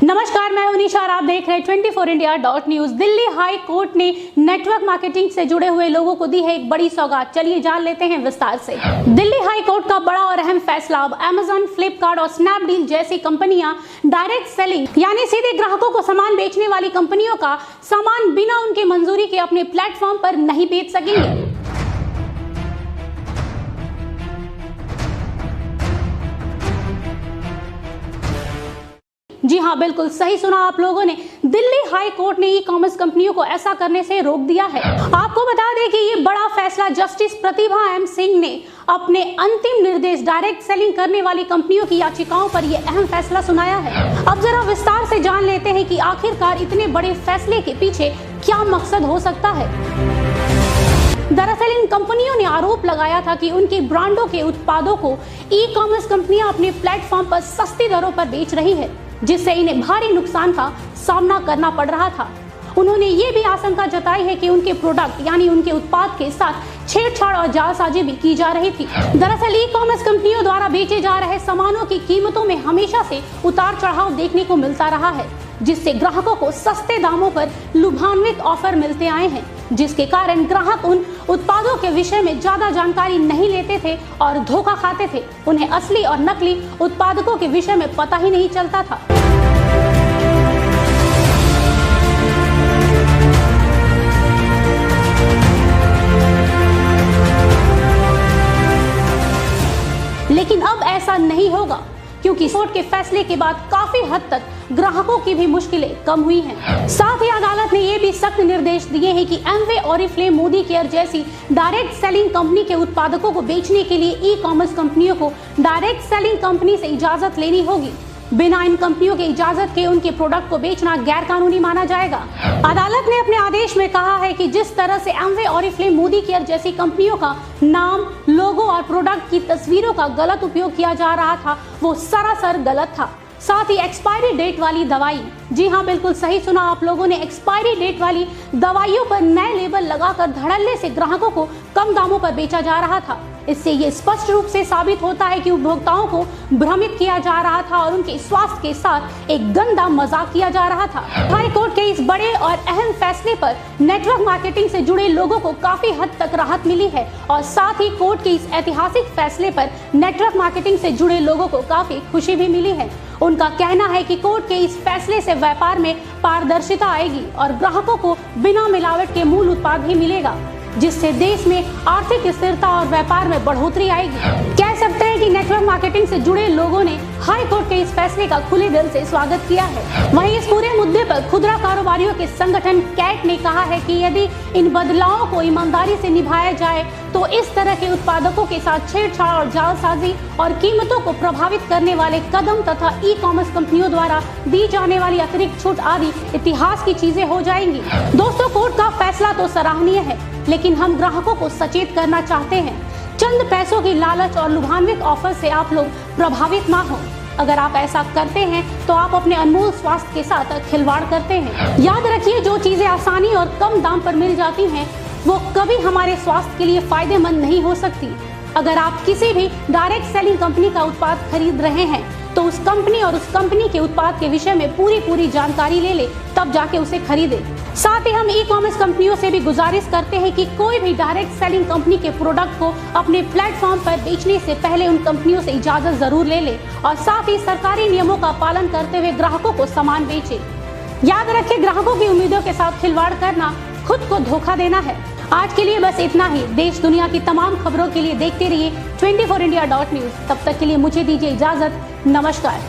नमस्कार, मैं निशा और आप देख रहे हैं 24India.News। दिल्ली हाई कोर्ट ने नेटवर्क मार्केटिंग से जुड़े हुए लोगों को दी है एक बड़ी सौगात। चलिए जान लेते हैं विस्तार से। दिल्ली हाई कोर्ट का बड़ा और अहम फैसला। अब अमेजन, फ्लिपकार्ट और स्नैपडील जैसी कंपनियां डायरेक्ट सेलिंग यानी सीधे ग्राहकों को सामान बेचने वाली कंपनियों का सामान बिना उनकी मंजूरी के अपने प्लेटफॉर्म पर नहीं बेच सकेंगे। जी हाँ, बिल्कुल सही सुना आप लोगों ने। दिल्ली हाई कोर्ट ने ई कॉमर्स कंपनियों को ऐसा करने से रोक दिया है। आपको बता दें कि ये बड़ा फैसला जस्टिस प्रतिभा एम सिंह ने अपने अंतिम निर्देश डायरेक्ट सेलिंग करने वाली कंपनियों की याचिकाओं पर यह अहम फैसला सुनाया है। अब जरा विस्तार से जान लेते हैं कि आखिरकार इतने बड़े फैसले के पीछे क्या मकसद हो सकता है। दरअसल इन कंपनियों ने आरोप लगाया था कि उनके ब्रांडों के उत्पादों को ई कॉमर्स कंपनियां अपने प्लेटफॉर्म पर सस्ती दरों पर बेच रही है, जिससे इन्हें भारी नुकसान का सामना करना पड़ रहा था। उन्होंने ये भी आशंका जताई है कि उनके प्रोडक्ट यानी उनके उत्पाद के साथ छेड़छाड़ और जालसाजी भी की जा रही थी। दरअसल ई कॉमर्स कंपनियों द्वारा बेचे जा रहे सामानों की कीमतों में हमेशा से उतार चढ़ाव देखने को मिलता रहा है, जिससे ग्राहकों को सस्ते दामों पर लुभान्वित ऑफर मिलते आए हैं, जिसके कारण ग्राहक उन उत्पादों के विषय में ज्यादा जानकारी नहीं लेते थे और धोखा खाते थे। उन्हें असली और नकली उत्पादकों के विषय में पता ही नहीं चलता था। लेकिन अब ऐसा नहीं होगा, क्योंकि कोर्ट के फैसले के बाद काफी हद तक ग्राहकों की भी मुश्किलें कम हुई हैं। साथ ही अदालत ने ये भी सख्त निर्देश दिए हैं कि एमवे, ऑरिफ्लेम, मोदी केयर जैसी डायरेक्ट सेलिंग कंपनी के उत्पादकों को बेचने के लिए ई कॉमर्स कंपनियों को डायरेक्ट सेलिंग कंपनी से इजाजत लेनी होगी। बिना इन कंपनियों के इजाजत के उनके प्रोडक्ट को बेचना गैर कानूनी माना जाएगा। अदालत ने अपने आदेश में कहा है कि जिस तरह से एमवे, ऑरिफ्लेम, मोदी केयर जैसी कंपनियों का नाम, लोगो और प्रोडक्ट की तस्वीरों का गलत उपयोग किया जा रहा था, वो सरासर गलत था। साथ ही एक्सपायरी डेट वाली दवाई, जी हाँ बिल्कुल सही सुना आप लोगों ने, एक्सपायरी डेट वाली दवाइयों पर नए लेबल लगाकर धड़ल्ले से ग्राहकों को कम दामों पर बेचा जा रहा था। इससे ये स्पष्ट रूप से साबित होता है कि उपभोक्ताओं को भ्रमित किया जा रहा था और उनके स्वास्थ्य के साथ एक गंदा मजाक किया जा रहा था। हाई कोर्ट के इस बड़े और अहम फैसले पर नेटवर्क मार्केटिंग से जुड़े लोगों को काफी हद तक राहत मिली है और साथ ही कोर्ट के इस ऐतिहासिक फैसले पर नेटवर्क मार्केटिंग से जुड़े लोगों को काफी खुशी भी मिली है। उनका कहना है कि कोर्ट के इस फैसले से व्यापार में पारदर्शिता आएगी और ग्राहकों को बिना मिलावट के मूल उत्पाद ही मिलेगा, जिससे देश में आर्थिक स्थिरता और व्यापार में बढ़ोतरी आएगी। कह सकते हैं कि नेटवर्क मार्केटिंग से जुड़े लोगों ने हाई कोर्ट के इस फैसले का खुले दिल से स्वागत किया है। वहीं इस पूरे मुद्दे पर खुदरा कारोबारियों के संगठन कैट ने कहा है कि यदि इन बदलावों को ईमानदारी से निभाया जाए तो इस तरह के उत्पादकों के साथ छेड़छाड़ और जालसाजी और कीमतों को प्रभावित करने वाले कदम तथा ई कॉमर्स कंपनियों द्वारा दी जाने वाली अतिरिक्त छूट आदि इतिहास की चीजें हो जाएंगी। दोस्तों, कोर्ट का फैसला तो सराहनीय है, लेकिन हम ग्राहकों को सचेत करना चाहते हैं। चंद पैसों की लालच और लुभान्वित ऑफर से आप लोग प्रभावित ना हो। अगर आप ऐसा करते हैं तो आप अपने अनमोल स्वास्थ्य के साथ खिलवाड़ करते हैं। याद रखिए, जो चीजें आसानी और कम दाम पर मिल जाती हैं वो कभी हमारे स्वास्थ्य के लिए फायदेमंद नहीं हो सकती। अगर आप किसी भी डायरेक्ट सेलिंग कंपनी का उत्पाद खरीद रहे हैं तो उस कंपनी और उस कंपनी के उत्पाद के विषय में पूरी जानकारी ले ले, तब जाके उसे खरीदे। साथ ही हम ई कॉमर्स कंपनियों से भी गुजारिश करते हैं कि कोई भी डायरेक्ट सेलिंग कंपनी के प्रोडक्ट को अपने प्लेटफॉर्म पर बेचने से पहले उन कंपनियों से इजाजत जरूर ले ले और साथ ही सरकारी नियमों का पालन करते हुए ग्राहकों को सामान बेचे। याद रखें, ग्राहकों की उम्मीदों के साथ खिलवाड़ करना खुद को धोखा देना है। आज के लिए बस इतना ही। देश दुनिया की तमाम खबरों के लिए देखते रहिए 24India.News। तब तक के लिए मुझे दीजिए इजाजत। नमस्कार।